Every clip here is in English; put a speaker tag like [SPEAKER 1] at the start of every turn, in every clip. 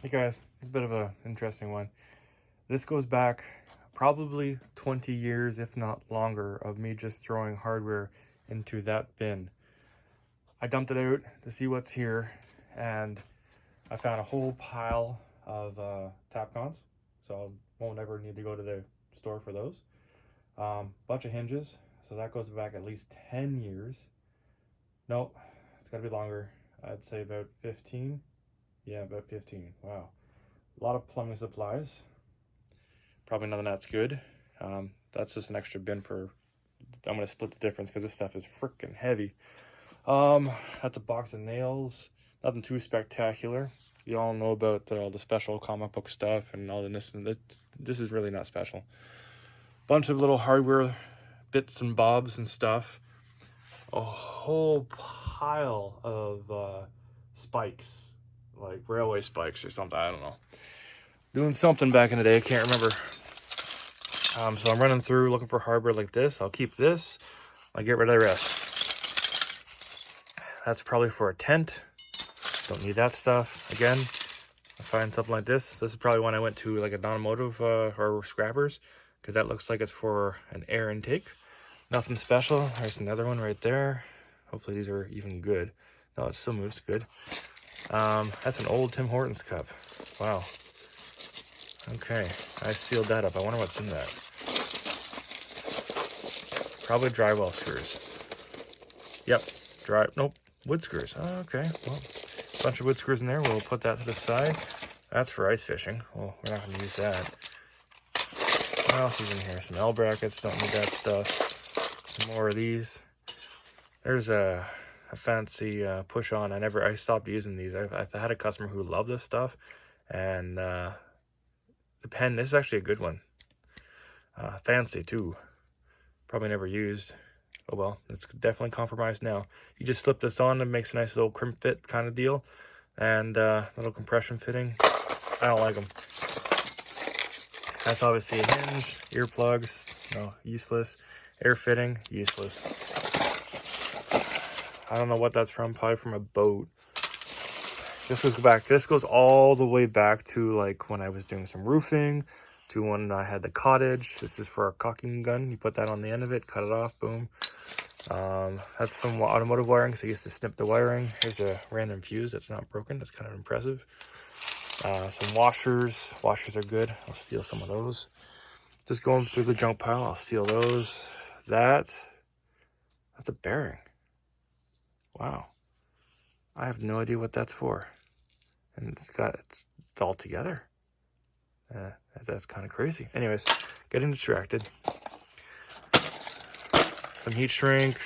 [SPEAKER 1] Hey guys, it's a bit of an interesting one. This goes back probably 20 years, if not longer, of me just throwing hardware into that bin. I dumped it out to see what's here, and I found a whole pile of Tapcons, so I won't ever need to go to the store for those. Bunch of hinges, so that goes back at least 10 years. Nope, it's gotta be longer. I'd say about 15. Yeah, about 15. Wow. A lot of plumbing supplies. Probably nothing that's good. That's just an extra bin for, I'm gonna split the difference because this stuff is freaking heavy. That's a box of nails. Nothing too spectacular. You all know about the special comic book stuff and all this, and that. This is really not special. Bunch of little hardware bits and bobs and stuff. A whole pile of spikes, like railway spikes or something. I don't know. Doing something back in the day. I can't remember. So I'm running through looking for hardware like this. I'll keep this. I'll get rid of the rest. That's probably for a tent. Don't need that stuff. Again, I find something like this. This is probably when I went to like a non-automotive or scrappers, because that looks like it's for an air intake. Nothing special. There's another one right there. Hopefully these are even good. No, it still moves good. That's an old Tim Hortons cup. Wow. Okay, I sealed that up. I wonder what's in that. Probably drywall screws. Yep, nope, wood screws. Oh, okay, well, a bunch of wood screws in there. We'll put that to the side. That's for ice fishing. Well, we're not going to use that. What else is in here? Some L brackets. Don't need that stuff. Some more of these. There's a fancy push on. I stopped using these. I had a customer who loved this stuff, and the pen. This is actually a good one. Fancy too. Probably never used. Oh well, it's definitely compromised now. You just slip this on, it makes a nice little crimp fit kind of deal. And little compression fitting. I don't like them. That's obviously a hinge. Earplugs, no, useless. Air fitting, useless. I don't know what that's from, probably from a boat. This goes all the way back to like when I was doing some roofing, to when I had the cottage. This is for a caulking gun. You put that on the end of it, cut it off, boom. That's some automotive wiring, so I used to snip the wiring. Here's a random fuse that's not broken. That's kind of impressive. Some washers. Washers are good. I'll steal some of those. Just going through the junk pile, I'll steal those. That's a bearing. Wow. I have no idea what that's for. And it's all together. That's kind of crazy. Anyways, getting distracted. Some heat shrink,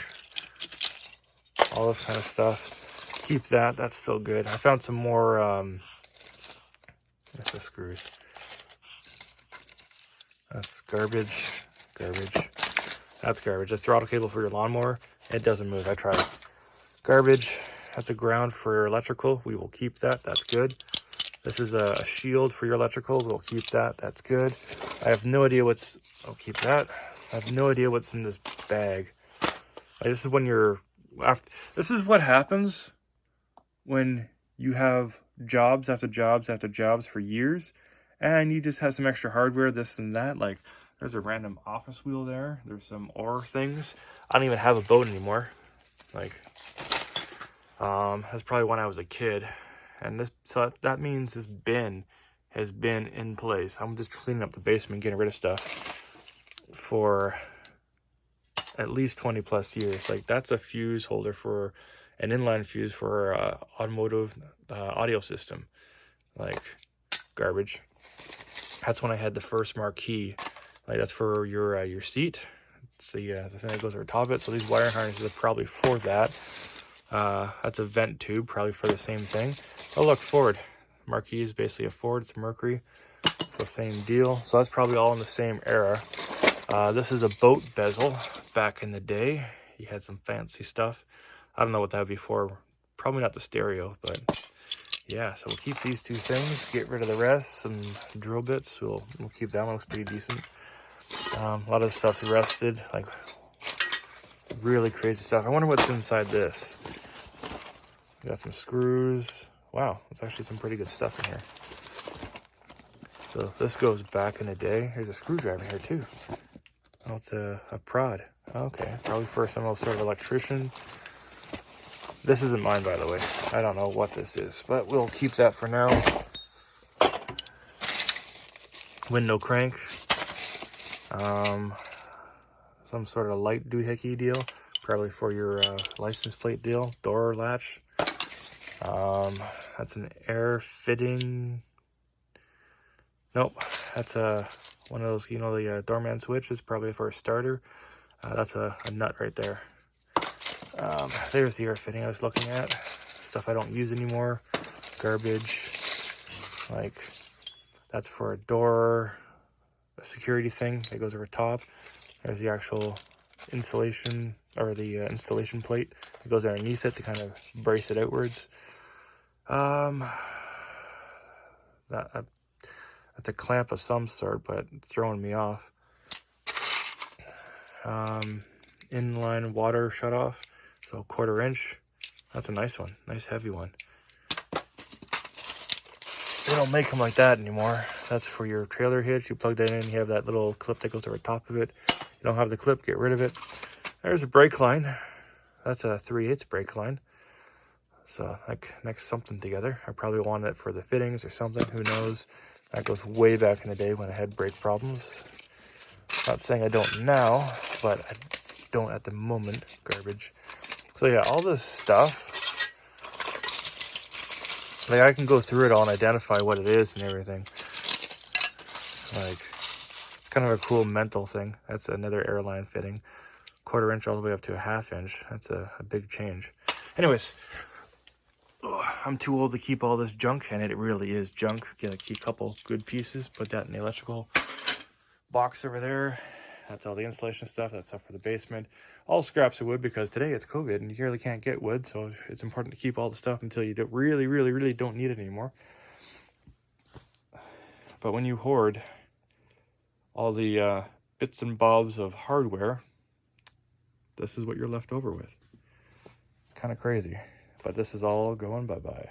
[SPEAKER 1] all this kind of stuff. Keep that. That's still good. I found some more. That's the screws. That's garbage. That's garbage. A throttle cable for your lawnmower. It doesn't move. I tried. Garbage. That's a ground for your electrical. We will keep that. That's good. This is a shield for your electrical. We'll keep that. That's good. I have no idea what's... I'll keep that. I have no idea what's in this bag. Like, this is when you're... This is what happens when you have jobs after jobs after jobs for years, and you just have some extra hardware, this and that. Like, there's a random office wheel there. There's some ore things. I don't even have a boat anymore. Like, that's probably when I was a kid. And so that means this bin has been in place. I'm just cleaning up the basement, getting rid of stuff for at least 20 plus years. Like, that's a fuse holder for an inline fuse for automotive audio system. Like, garbage. That's when I had the first marquee. Like, that's for your seat. It's the thing that goes over top of it. So these wire harnesses are probably for that. That's a vent tube, probably for the same thing. Oh look, Ford. Marquee is basically a Ford. It's a Mercury. So same deal. So that's probably all in the same era. This is a boat bezel. Back in the day, you had some fancy stuff. I don't know what that would be for. Probably not the stereo, but yeah. So we'll keep these two things. Get rid of the rest. Some drill bits. We'll keep that one. Looks pretty decent. A lot of stuff rusted. Like, really crazy stuff. I wonder what's inside this. We got some screws. Wow, there's actually some pretty good stuff in here. So this goes back in the day. There's a screwdriver here too. Oh, it's a prod. Okay, probably for some sort of electrician. This isn't mine, by the way. I don't know what this is, but we'll keep that for now. Window crank. Some sort of light doohickey deal. Probably for your license plate deal. Door latch. That's an air fitting. Nope, that's one of those, you know, the doorman switch is probably for a starter. That's a nut right there. There's the air fitting I was looking at. Stuff I don't use anymore. Garbage. Like, that's for a door, a security thing that goes over top. There's the actual insulation, or the installation plate that goes underneath it to kind of brace it outwards. That's a clamp of some sort, but it's throwing me off. Inline water shutoff, so 1/4 inch. That's a nice one, nice heavy one. They don't make them like that anymore. That's for your trailer hitch. You plug that in, you have that little clip that goes over the top of it. You don't have the clip, get rid of it. There's a brake line. That's a 3/8 brake line. So that connects something together. I probably want it for the fittings or something, who knows. That goes way back in the day when I had brake problems. Not saying I don't now, but I don't at the moment. Garbage. So yeah, all this stuff, like I can go through it all and identify what it is and everything. Like, kind of a cool mental thing. That's another airline fitting. 1/4 inch all the way up to a 1/2 inch. That's a big change. Anyways, I'm too old to keep all this junk, and it really is junk. Get a key couple good pieces, put that in the electrical box over there. That's all the installation stuff. That's stuff for the basement. All scraps of wood, because today it's COVID and you really can't get wood, so it's important to keep all the stuff until you really don't need it anymore. But when you hoard all the bits and bobs of hardware, this is what you're left over with. Kind of crazy, but this is all going bye-bye.